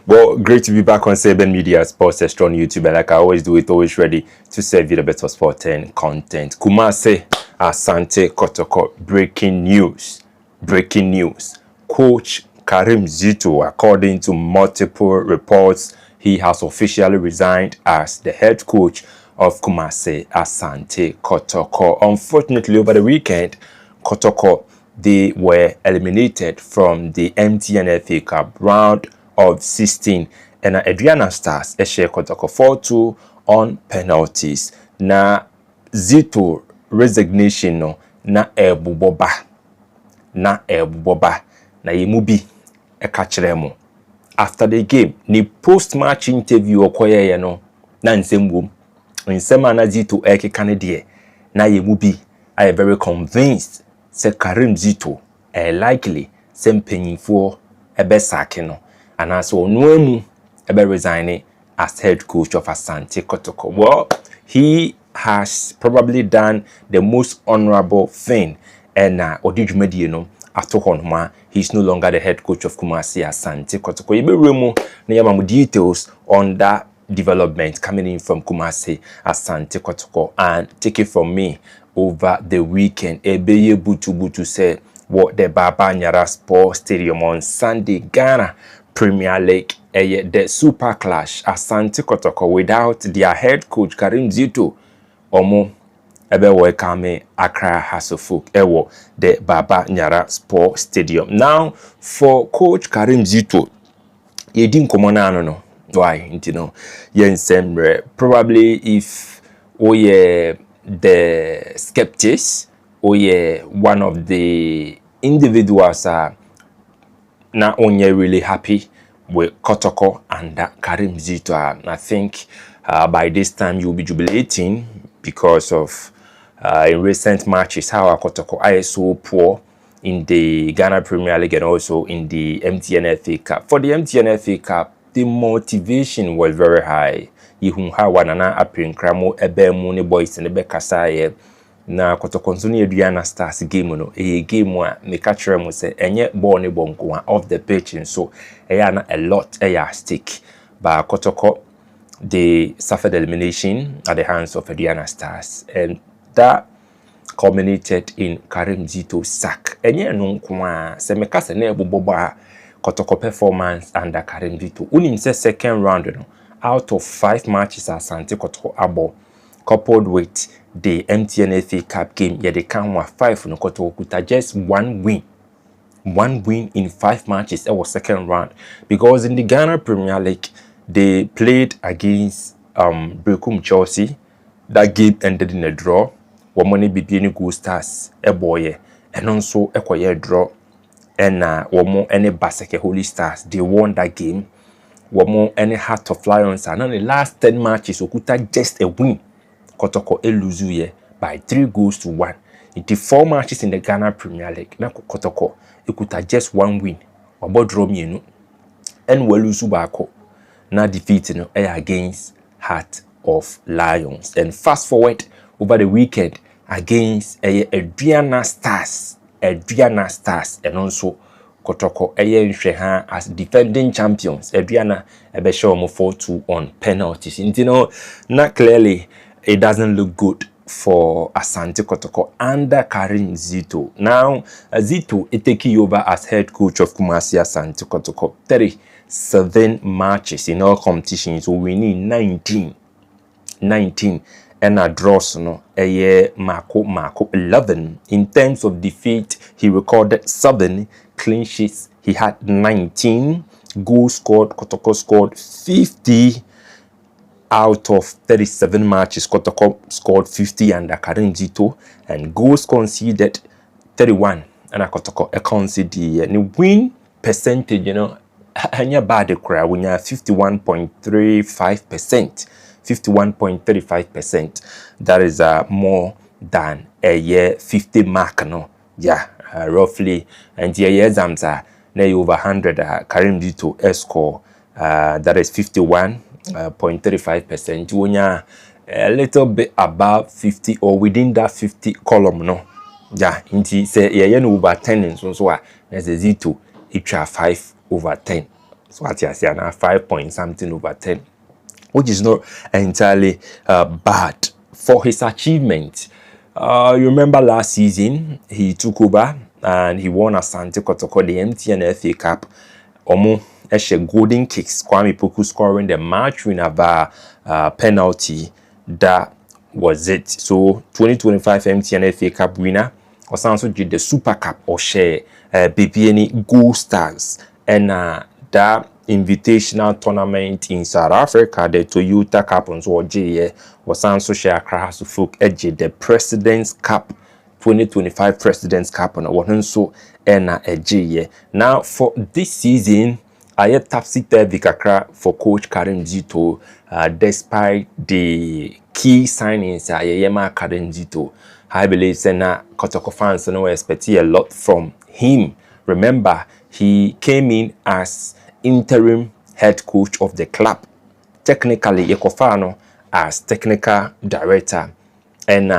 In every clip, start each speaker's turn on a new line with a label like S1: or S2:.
S1: Well, great to be back on Saban Media Sports Extra on YouTube. And like I always do, it always ready to serve you the better sport and content. Kumase Asante Kotoko. Breaking news. Breaking news. Coach Karim Zito, according to multiple reports, he has officially resigned as the head coach of Kumase Asante Kotoko. Unfortunately, over the weekend, Kotoko, they were eliminated from the MTN Cup round of 16, and Adriana Stars share Kotoko 4-2 on penalties. Na Zito resignation no na ebuboba na yemubi ekachiremo. After the game, ni post-match interview okoye no na nsembom nsema na Zito ekekane na yemubi I am very convinced say Karim Zito likely say mpanyinfo ebe sake no and also Onuemu ebe resigning as head coach of Asante Kotoko. Well, he has probably done the most honorable thing, and Odijumedi no after Honma, he's no longer the head coach of Kumasi Asante Kotoko. Yebe remo na yamamu details on that development coming in from Kumasi Asante Kotoko, and take it from me. Over the weekend, Ebeye Butu said what the Baba Nyara Sports Stadium on Sunday, Ghana Premier League, the Super Clash, Asante Kotoko, without their head coach Karim Zito, Omo ebe welcome Accra Hasselhoff ewo the Baba Nyara Sports Stadium. Now, for Coach Karim Zito, ye din komona no. Why? You know, yen probably if the skeptics or one of the individuals not only really happy with Kotoko and Karim Zito. And I think by this time you'll be jubilating because of in recent matches how Kotoko is so poor in the Ghana Premier League and also in the MTN FA Cup. For the MTN FA Cup, the motivation was very high. Yihun Hawanana appearing cramo ebe muni boys and ebe kasaye na Kotoko nso ne Adriana Stars game no game a me catch them say enye ball ne bonko off the pitch, so na a lot at stake. But Kotoko, they suffered elimination at the hands of Adriana Stars, and that culminated in Karim Zito's sack. Enye no kwa se me kase na eboboba Kotoko performance under Karim Zito. Unim say second round no, out of 5 matches Asante Kotoko abo, coupled with the MTN FA Cup game, they can 5 no Kotoko kuta just one win in 5 matches. It was second round, because in the Ghana Premier League they played against Brekum Chelsea. That game ended in a draw. Womoni Bibiani Go Stars boye and also a draw, and womo any Baseke Holy Stars, they won that game. Womo any Heart of Lions, and on the last 10 matches okuta just a win. Kotoko eluzu by 3-1. In the 4 matches in the Ghana Premier League, na Kotoko ekuta just 1 win. Obo draw mienu and weluzu bako na defeat no against Heart of Lions. And fast forward over the weekend against Adriana Stars, and also Kotoko nhwe as defending champions. Adriana ebe show mo 4-2 on penalties. You know, not clearly it doesn't look good for Asante Kotoko under Karim Zito. Now, Zito is taking over as head coach of Kumasi Asante Kotoko. 37 matches in all competitions, so we need 19 and a draws no Marco 11. In terms of defeat, he recorded 7 clean sheets. He had 19 goals scored. Kotoko scored 50 out of 37 matches. Kotoko scored 50 under Karim Zito, and goals conceded 31. And Kotoko conceded the win percentage, you know, anya bad cry when you 51.35%. 51.35%. That is more than a year 50 mark, no? Yeah, roughly. And the year exams are over 100. Karim Zito score that is 51.35%. When you're a little bit above 50 or within that 50 column, no? Yeah, inti say yeah over 10 and so there's a Zito, it 5/10. So at Yasiana 5 point something over 10, which is not entirely bad for his achievement. You remember last season he took over and he won Asante Kotoko, the MTN FA Cup. Omo eshe golden kicks, Kwame Poku scoring the match winner via penalty. That was it. So 2025 MTN FA Cup winner was also did the Super Cup or share BPN Gold Stars and that invitational tournament in South Africa, the Toyota Cup and so on was also share across folk edge the President's Cup 2025 President's Cup and one so and a now for this season I had topsy-turvy kakra for coach Karim Zito despite the key signings Karim Zito. I believe Sena Kotoko fans no expect a lot from him. Remember, he came in as interim head coach of the club. Technically, Ekofano as technical director and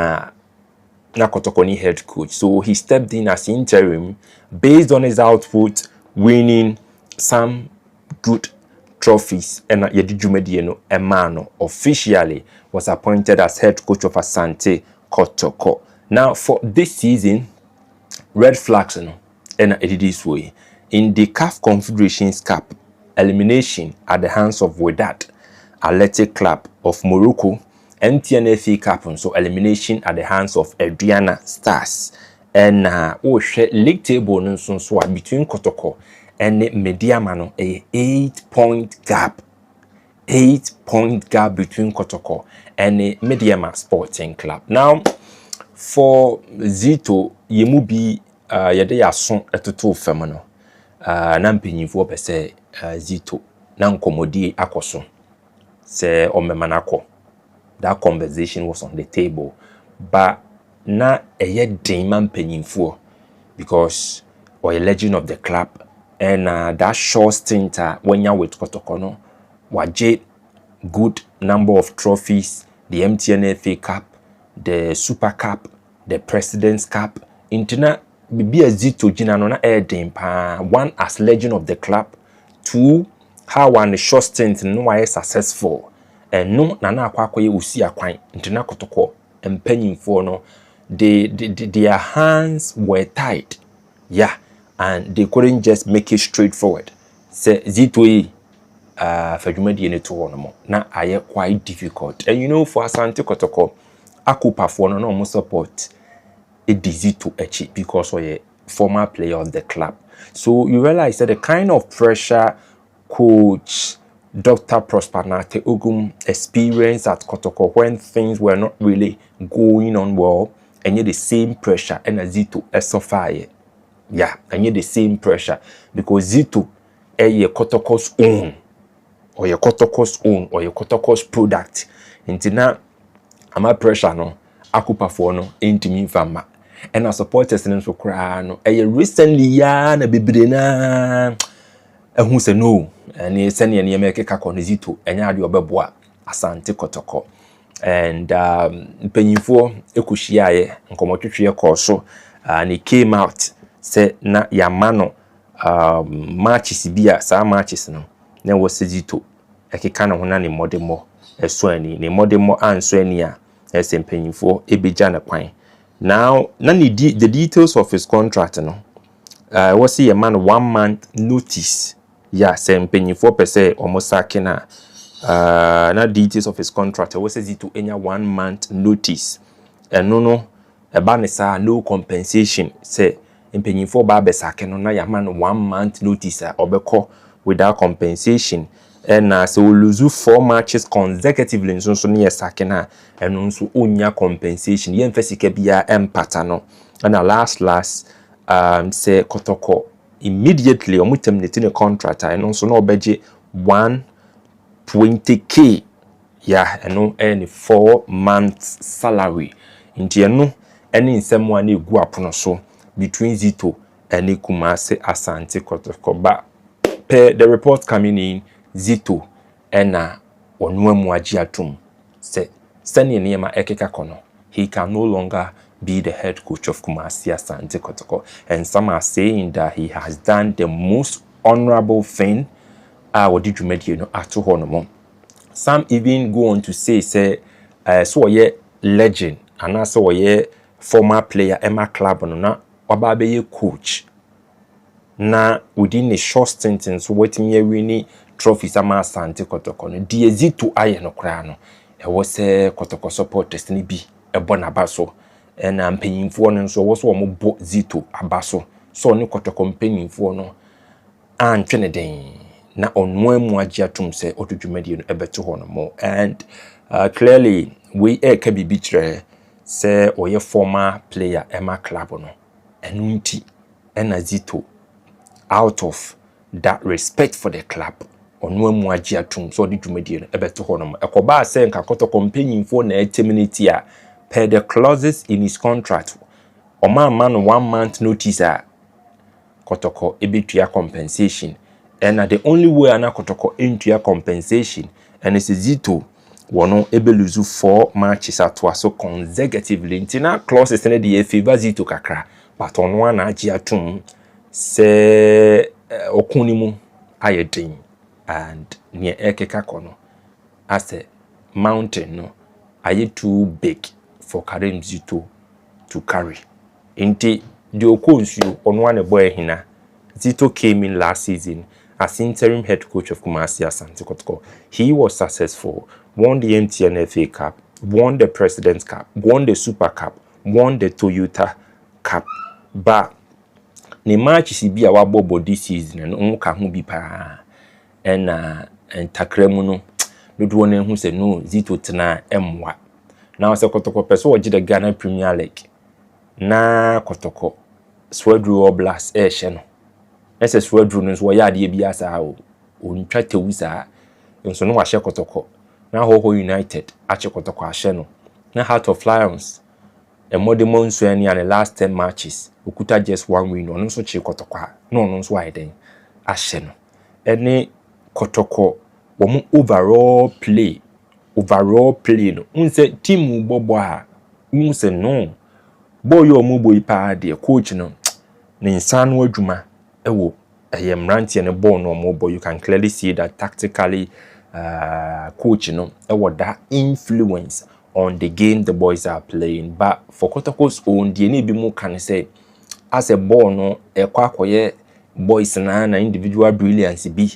S1: Nakotokoni head coach. So he stepped in as interim based on his output, winning some good trophies. And Yedijumedieno Emano officially was appointed as head coach of Asante Kotoko. Now for this season, red flags and it is this way. In the CAF Confederations Cup, elimination at the hands of Wydad Athletic Club of Morocco, MTN FA Cup, so elimination at the hands of Adriana Stars. And league table so between Kotoko and Mediamano, a 8-point gap. 8-point gap between Kotoko and Mediama Sporting Club. Now, for Zito, yemu bi yede yason etoto femano. Na mpanyinfo pe se Zito na nkomodi akoso. Se omemanako. That conversation was on the table. But na eye den man mpanyinfo because or a legend of the club and that short stint when you're with Kotoko no waje good number of trophies, the MTN FA Cup, the Super Cup, the President's Cup. Intina bibi Zito jina no na den pa. One as legend of the club, two how one short stint no why successful, and no na akwakoye usi akwan intina Kotoko empanyinfo no their hands were tied. Yeah, and they couldn't just make it straightforward. Say Zito Fajumedi any to na aye quite difficult. And you know, for Asante Kotoko, Akupa for no more support it Zito echi because we a former player of the club. So you realize that the kind of pressure coach Dr. Prosper Nate Ogum experienced at Kotoko when things were not really going on well, and yet the same pressure and Zito suffer. Yeah, and yet the same pressure because Zito a Kotoko's own. Or your Kotoko's own or your Kotoko's product. Into now, I'm a pressure no, akupa for no, into me fama. And I support us in so cry no. Recently, ya na bibrina. Who say no? And he send any make kakon Zito. And ya di obeboa Asante Kotoko. And penyifo ekushia nkomotwetwe koso. And he came out say na yamano matches bia sa matches no. Na was Zito ekeka na hona ne modemo eso ani ne modemo anso ani a esempanyinfo ebeja na kwan. Now na the details of his contract no was a man 1 month notice. Yeah, sempanyinfo per se omosake na details of his contract was Zito enya 1 month notice. No eba ne sa no compensation say empanyinfo ba besake no na ya man 1 month notice obeko without compensation. And so we lose 4 matches consecutively so near sakena and also unya compensation. Yen fesike bia empatano. And last say Kotoko immediately terminating the contract and also no budget 120k. Yeah, and no any 4 months salary. Inti no any in someone you go up so between Zito and Kumase Asante Kotoko. But the report coming in Zito ena onwemu ajiatum say seni niema ekeka kono he can no longer be the head coach of Kumasi Asante Kotoko, and some are saying that he has done the most honorable thing wodi dwumadie no ato ho no mo. Some even go on to say so ye legend and so ye former player Emma club no na waba be ye coach na within a short stint so wetimi win trophies ama Asante Kotoko no die Zito aye no kra no e wo se Kotoko supporters ni bi e bo na baso na mpanyimfo no so wo so mo bo Zito abaso so ne Kotoko mpanyimfo no antwene den na onwa mu agi atum se odudwumadi no ebeto ho no mo. And clearly we ka bibi kire se oye former player Emma club no enunti na Zito out of that respect for the club onwa mu agi atum so odudwumadi no ebeto ho no mo. Ekoba se nka Kotoko mpanyimfo na terminate a per the clauses in his contract o man 1 month notice a Kotoko ebetua compensation. And the only way ana Kotoko into compensation and it's Zito wono ebe lose 4 matches atwaso consecutively. Ntina clauses ne de favor Zito kakra but on one agi atum se okunimu ayedin and near ekeka kono as a mountain no aye too big for Karim Zito to carry. Inti the okonsuo on one boy hina. Zito came in last season as interim head coach of Kumasi ASANTE KOTOKO. He was successful, won the MTN FA Cup, won the President's Cup, won the Super Cup, won the Toyota Cup. But the match is be a wabo this season and onka hu bi pa and takremu no do one who say no Zito tena emwa. Now se Kotoko person oji the Ghana Premier League. Na Kotoko Swedru Oblast no. Ese Swedru no so ya de bia sa o ntwa tewu sa nso no wa hye Kotoko na Hoho United ache Kotoko ahye no na Heart of Lions e modemo nso ani an last 10 matches okuta just 1 win no nso che Kotoko no nso wa eden ahye no ene Kotoko wo mu overall play no unse team bobo a unse no boy omu boy pa de coach no ne insan no adwuma ewo mrantie ne ball no omu boy. You can clearly see that tactically coach no ewo that influence on the game the boys are playing. But for Kotoko's own the ne bi mu can say as a ball no ekwakoye boys na individual brilliance bi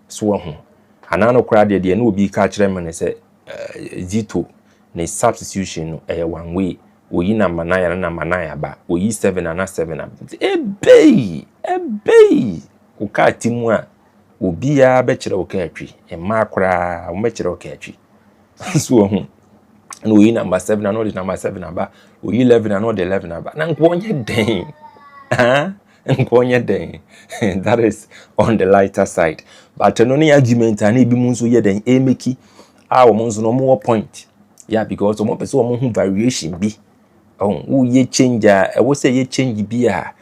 S1: so ho anano kra de no obi ka kire me say Zito ne substitution no 1 way oyi na manaya na manaya ba oyi 7 na 7 ebei uka timu a obi ya be kire uka atwi ma kra o me kire uka atwi so ho na oyi number 7 na no the number 7 aba oyi 11 na no the 11 aba na nkwonye den nkwonye den that is on the lighter side. But no ni argument ani bi mu nso ye den emeki a wo nso no more point yeah because o mo pese o mo hu variation bi ye change e wo say ye change bi a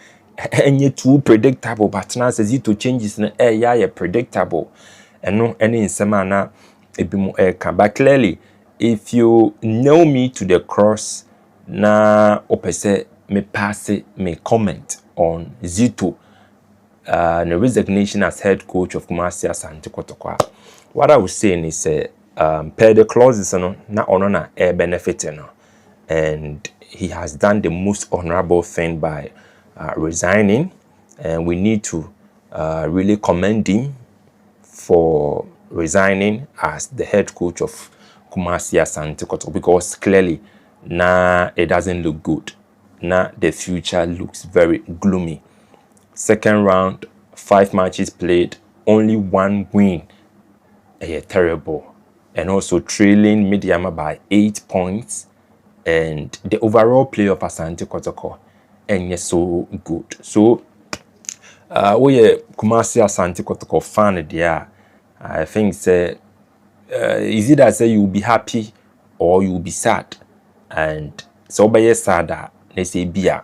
S1: enye too predictable but now says Zito changes na ya predictable eno ene nsema na ebimu but clearly if you know me to the cross na opese me pass me comment on Zito the resignation as head coach of Kumasi ASANTE KOTOKO. What I was saying is per the clauses no na ono na benefit no, and he has done the most honorable thing by resigning, and we need to really commend him for resigning as the head coach of Kumasi ASANTE KOTOKO, because clearly now it doesn't look good. Now the future looks very gloomy. Second round, 5 matches played, only 1 win. Terrible. And also trailing Mediama by 8 points. And the overall play of ASANTE KOTOKO and so good. So we Kumasi ASANTE KOTOKO fan there. I think say is it that say you will be happy or you will be sad? And so by sad they say bia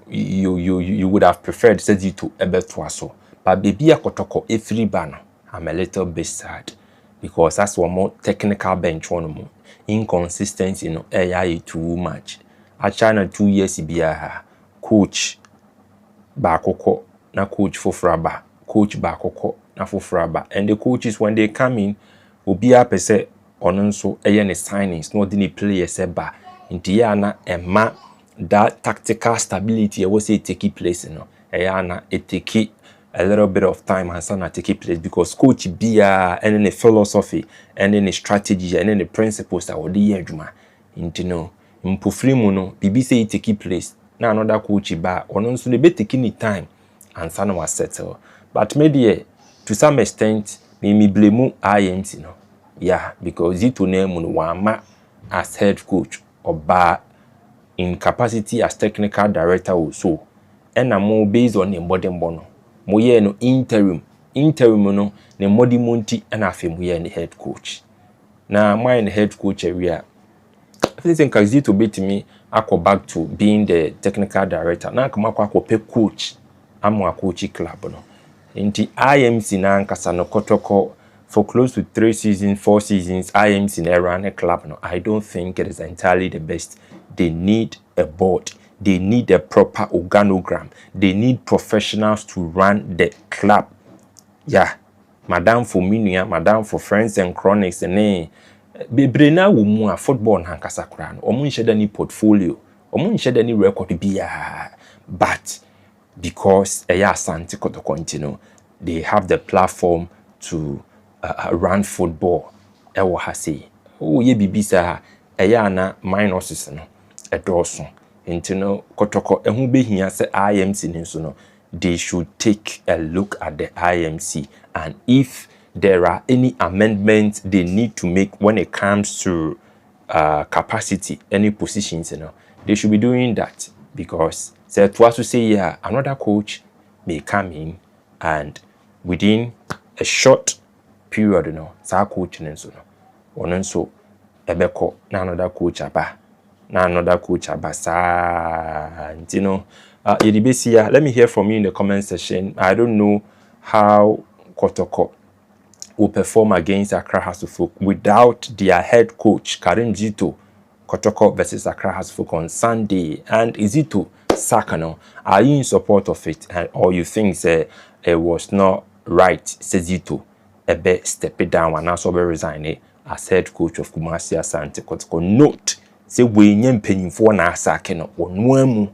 S1: you would have preferred Zito Ebetwaso. But baby Kotoko every banner I'm a little bit sad because that's one more technical bench one more inconsistency AI too much. I China 2 years bia coach Bakoko na coach Fofraba coach Bakoko na fofraba. And the coaches, when they come in, will be up say on nso eye ne signings, no the players eba. Inti ya na ema that tactical stability was say take place, you know. It take a little bit of time and sana take place because coach bia and then the philosophy and then the strategy and then the principles that would be adwuma. Inti no mpofri mu no bibi say take place. Na another coach ba ono nso dey take any time and sana was settle. But maybe to some extent me blame IMC no. Yeah, because Zito name no wama as head coach or in capacity as technical director also. And more based on the modern bono. Mo ye no interim no ne modi monti and afi mo ye the head coach. Na my head coach area. I think Zito beat me ako back to being the technical director. Na kama ako pe coach. Amo a coach club no. Inti IMC na ankasa no Kotoko for close to 3 seasons, 4 seasons, IMC na run a club no. I don't think it is entirely the best. They need a board. They need a proper organogram. They need professionals to run the club. Yeah. Madam for Minia, Madam for Friends and Chronics, and Bebrena wumu a football na hankasa kura no. Omu nshede any portfolio. Omu nshede any record biya. But because ASANTE KOTOKO, they have the platform to run football. Ewo hase. Oh ye bibisa na minuses no. Edoso. Intino Kotoko ehu behia se IMC nso no. They should take a look at the IMC, and if there are any amendments they need to make when it comes to capacity, any positions, you know, they should be doing that, because so to also say yeah, another coach may come in and within a short period, you know, sa coach nso no, onenso ebeko na another coach aba. Na another coach abasa, you know. Let me hear from you in the comment section. I don't know how Kotoko will perform against Accra Hasselhoff without their head coach Karim Zito. Kotoko versus Accra Hasselhoff on Sunday, and Zito Sakano. Are you in support of it, or you think it was not right? Says Zito, step it down and also resign as head coach of Kumasi ASANTE KOTOKO. Note. Say we nyem penyimfo na asake no onuamu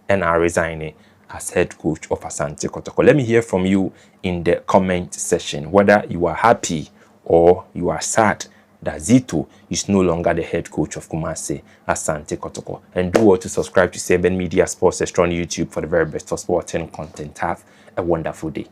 S1: and are resigning as head coach of ASANTE KOTOKO. Let me hear from you in the comment section whether you are happy or you are sad that Zito is no longer the head coach of Kumasi ASANTE KOTOKO. And do also subscribe to 7 Media Sports Extra on YouTube for the very best of sporting content. Have a wonderful day.